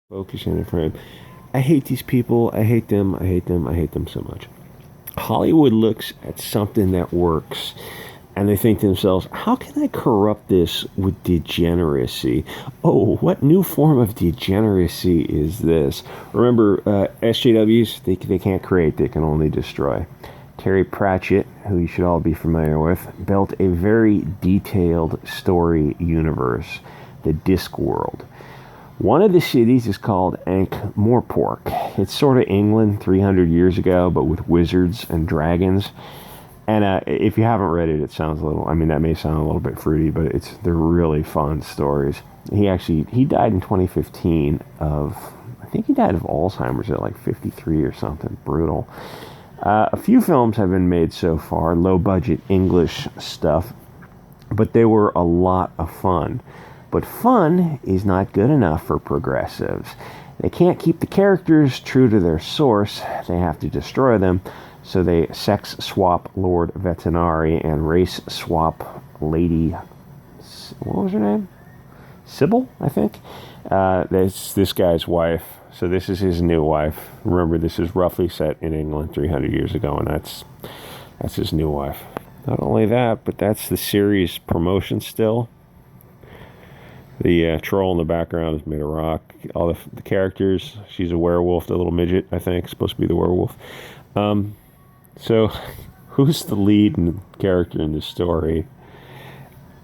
Focusing in front. I hate these people. I hate them. I hate them. I hate them so much. Hollywood looks at something that works and they think to themselves, how can I corrupt this with degeneracy? Oh, what new form of degeneracy is this? Remember, SJWs, they can't create, they can only destroy. Terry Pratchett, who you should all be familiar with, built a very detailed story universe, the Discworld. One of the cities is called Ankh-Morpork. It's sort of England 300 years ago, but with wizards and dragons. And if you haven't read it, it sounds a little, I mean, that may sound a little bit fruity, but they're really fun stories. He died in 2015 I think he died of Alzheimer's at like 53 or something. Brutal. A few films have been made so far, low-budget English stuff, but they were a lot of fun. But fun is not good enough for progressives. They can't keep the characters true to their source. They have to destroy them. So they sex swap Lord Vetinari and race swap Lady... What was her name? Sybil, I think? That's this guy's wife. So this is his new wife. Remember, this is roughly set in England 300 years ago, and that's his new wife. Not only that, but that's the series promotion still. The troll in the background is made of rock. All the characters, she's a werewolf, the little midget, I think, supposed to be the werewolf. So, who's the lead character in this story?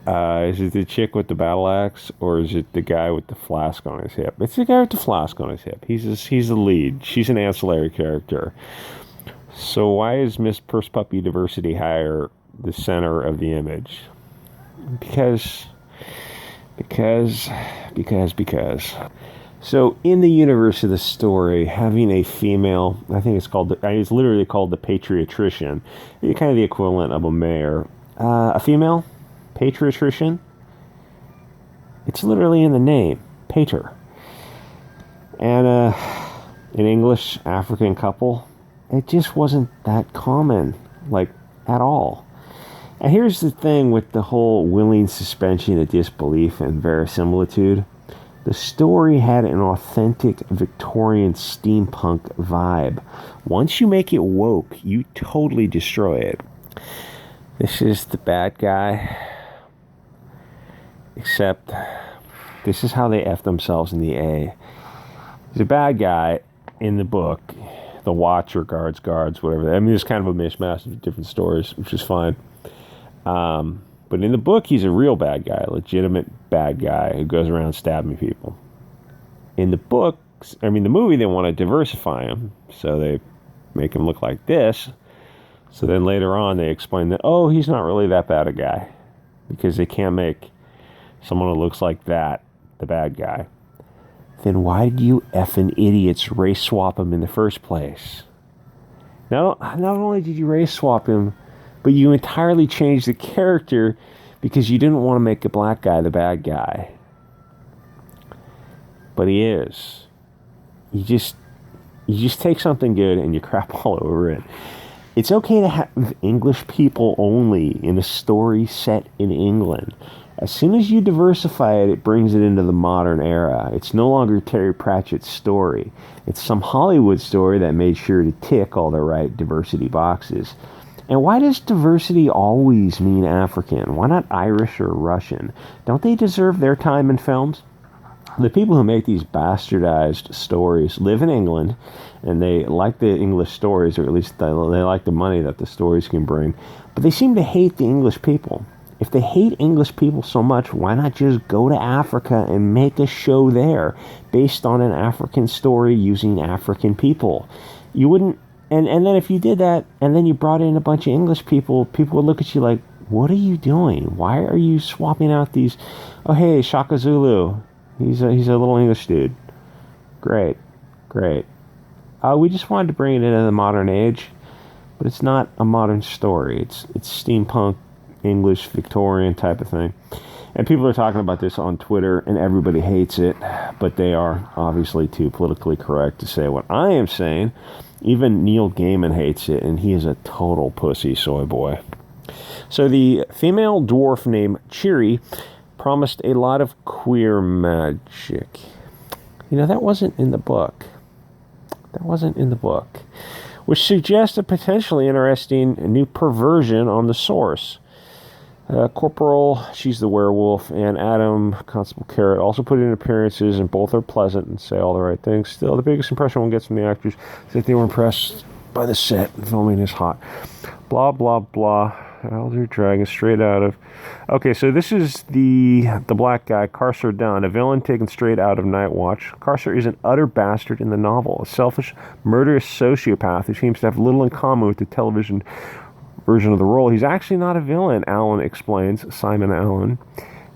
Is it the chick with the battle axe, or is it the guy with the flask on his hip? It's the guy with the flask on his hip. He's the lead. She's an ancillary character. So why is Miss Purse Puppy Diversity Hire the center of the image? Because. So in the universe of the story, having a female, I think it's literally called the patriatrician, kind of the equivalent of a mayor. A female patriatrician, it's literally in the name, pater. And an English African couple, it just wasn't that common, like, at all. And here's the thing with the whole willing suspension of disbelief and verisimilitude. The story had an authentic Victorian steampunk vibe. Once you make it woke, you totally destroy it. This is the bad guy. Except, this is how they F themselves in the A. He's a bad guy in the book. The Watcher, guards, whatever. I mean, there's kind of a mishmash of different stories, which is fine. But in the book, he's a real bad guy, a legitimate bad guy who goes around stabbing people. In the books, the movie, they want to diversify him, so they make him look like this. So then later on, they explain that, oh, he's not really that bad a guy, because they can't make someone who looks like that the bad guy. Then why did you effing idiots race swap him in the first place? Not only did you race swap him, but you entirely changed the character because you didn't want to make a black guy the bad guy. But he is. You just take something good and you crap all over it. It's okay to have English people only in a story set in England. As soon as you diversify it, it brings it into the modern era. It's no longer Terry Pratchett's story. It's some Hollywood story that made sure to tick all the right diversity boxes. And why does diversity always mean African? Why not Irish or Russian? Don't they deserve their time in films? The people who make these bastardized stories live in England, and they like the English stories, or at least they like the money that the stories can bring. But they seem to hate the English people. If they hate English people so much, why not just go to Africa and make a show there based on an African story using African people? You wouldn't... And then if you did that, and then you brought in a bunch of English people, people would look at you like, what are you doing? Why are you swapping out these... Oh, hey, Shaka Zulu. He's a little English dude. Great. We just wanted to bring it into the modern age, but it's not a modern story. It's steampunk, English, Victorian type of thing. And people are talking about this on Twitter, and everybody hates it, but they are obviously too politically correct to say what I am saying. Even Neil Gaiman hates it, and he is a total pussy soy boy. So the female dwarf named Cheery promised a lot of queer magic. That wasn't in the book. That wasn't in the book. Which suggests a potentially interesting new perversion on the source. Corporal, she's the werewolf, and Adam, Constable Carrot, also put in appearances, and both are pleasant and say all the right things. Still, the biggest impression one gets from the actors is that they were impressed by the set. Filming is hot. Blah, blah, blah. Elder Dragon, straight out of... Okay, so this is the black guy, Carcer Dunn, a villain taken straight out of Night Watch. Carcer is an utter bastard in the novel, a selfish, murderous sociopath who seems to have little in common with the television version of the role. He's actually not a villain, Allen explains, Simon Allen.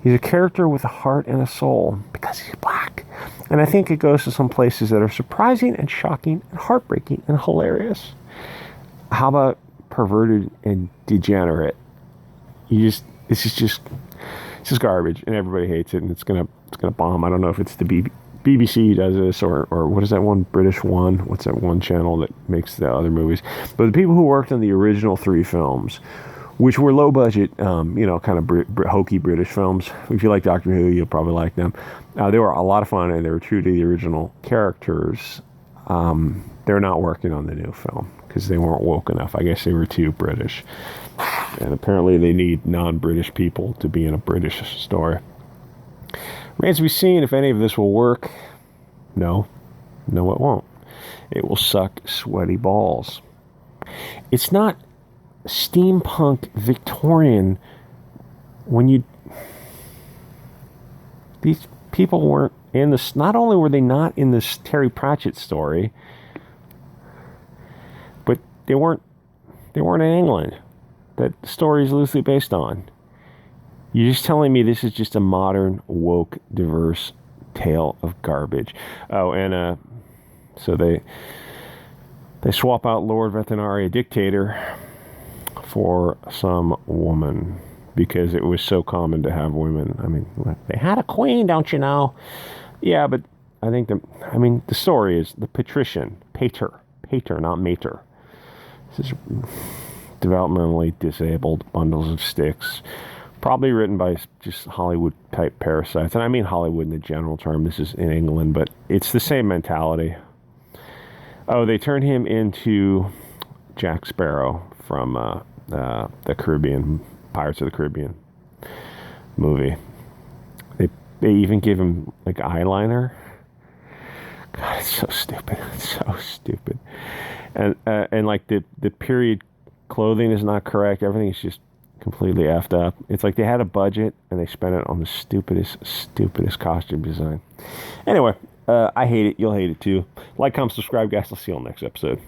He's a character with a heart and a soul, because he's black. And I think it goes to some places that are surprising and shocking and heartbreaking and hilarious. How about perverted and degenerate? It's just garbage, and everybody hates it, and it's gonna bomb. I don't know if it's the BBC does this, or what is that one British one? What's that one channel that makes the other movies? But the people who worked on the original 3 films, which were low budget, kind of hokey British films. If you like Doctor Who, you'll probably like them. They were a lot of fun, and they were true to the original characters. They're not working on the new film because they weren't woke enough. I guess they were too British. And apparently they need non-British people to be in a British story. Remains to be seen if any of this will work. No, it won't. It will suck sweaty balls. It's not steampunk Victorian when these people weren't in this. Not only were they not in this Terry Pratchett story, but they weren't in England that the story is loosely based on. You're just telling me this is just a modern, woke, diverse tale of garbage. Oh, and so they swap out Lord Vetinari, a dictator, for some woman because it was so common to have women. I mean, they had a queen, don't you know? Yeah, but I think the story is the patrician, pater, not mater. This is developmentally disabled bundles of sticks, probably written by just Hollywood-type parasites. And I mean Hollywood in the general term. This is in England, but it's the same mentality. Oh, they turned him into Jack Sparrow from the Caribbean, Pirates of the Caribbean movie. They even give him, like, eyeliner. God, it's so stupid. It's so stupid. And like, the period clothing is not correct. Everything is just completely effed up. It's like they had a budget and they spent it on the stupidest costume design. Anyway, I hate it. You'll hate it too. Like, comment, subscribe, guys. I'll see you on the next episode.